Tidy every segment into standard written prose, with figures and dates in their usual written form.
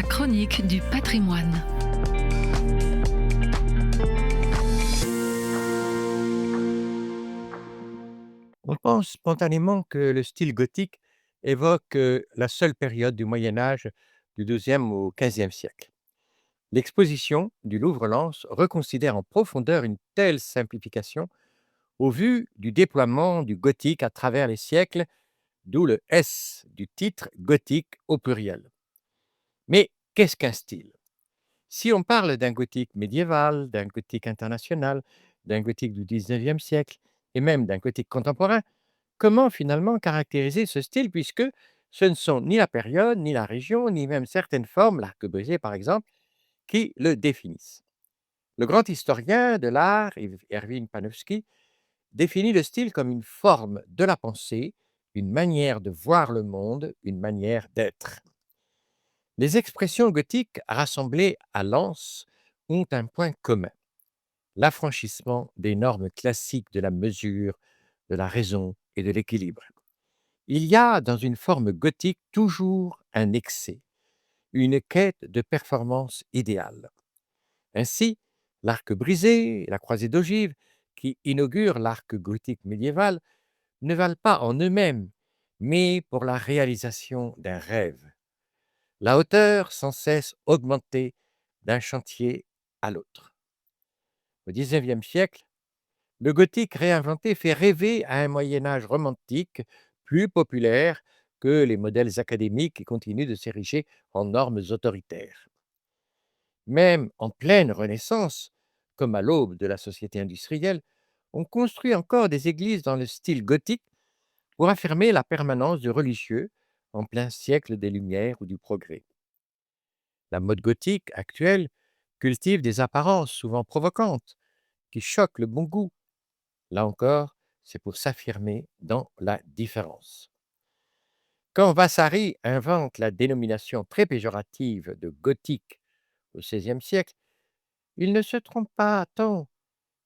chronique du patrimoine. On pense spontanément que le style gothique évoque la seule période du Moyen Âge du XIIe au XVe siècle. L'exposition du Louvre-Lens reconsidère en profondeur une telle simplification au vu du déploiement du gothique à travers les siècles, d'où le S du titre gothique au pluriel. Mais qu'est-ce qu'un style? Si on parle d'un gothique médiéval, d'un gothique international, d'un gothique du XIXe siècle et même d'un gothique contemporain, comment finalement caractériser ce style puisque ce ne sont ni la période, ni la région, ni même certaines formes, l'arc-boisé par exemple, qui le définissent? Le grand historien de l'art, Erwin Panofsky, définit le style comme une forme de la pensée, une manière de voir le monde, une manière d'être. Les expressions gothiques rassemblées à Lens ont un point commun: l'affranchissement des normes classiques de la mesure, de la raison et de l'équilibre. Il y a dans une forme gothique toujours un excès, une quête de performance idéale. Ainsi, l'arc brisé et la croisée d'ogive, qui inaugurent l'arc gothique médiéval, ne valent pas en eux-mêmes, mais pour la réalisation d'un rêve. La hauteur sans cesse augmentée d'un chantier à l'autre. Au XIXe siècle, le gothique réinventé fait rêver à un Moyen Âge romantique plus populaire que les modèles académiques qui continuent de s'ériger en normes autoritaires. Même en pleine Renaissance, comme à l'aube de la société industrielle, on construit encore des églises dans le style gothique pour affirmer la permanence du religieux en plein siècle des Lumières ou du progrès. La mode gothique actuelle cultive des apparences souvent provocantes qui choquent le bon goût. Là encore, c'est pour s'affirmer dans la différence. Quand Vasari invente la dénomination très péjorative de gothique au XVIe siècle, il ne se trompe pas tant,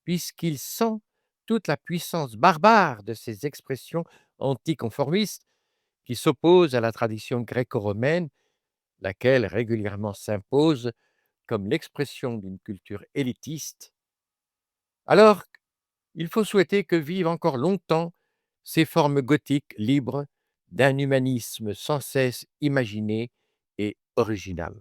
puisqu'il sent toute la puissance barbare de ces expressions anticonformistes qui s'opposent à la tradition gréco-romaine, laquelle régulièrement s'impose comme l'expression d'une culture élitiste. Alors, il faut souhaiter que vivent encore longtemps ces formes gothiques libres d'un humanisme sans cesse imaginé et original.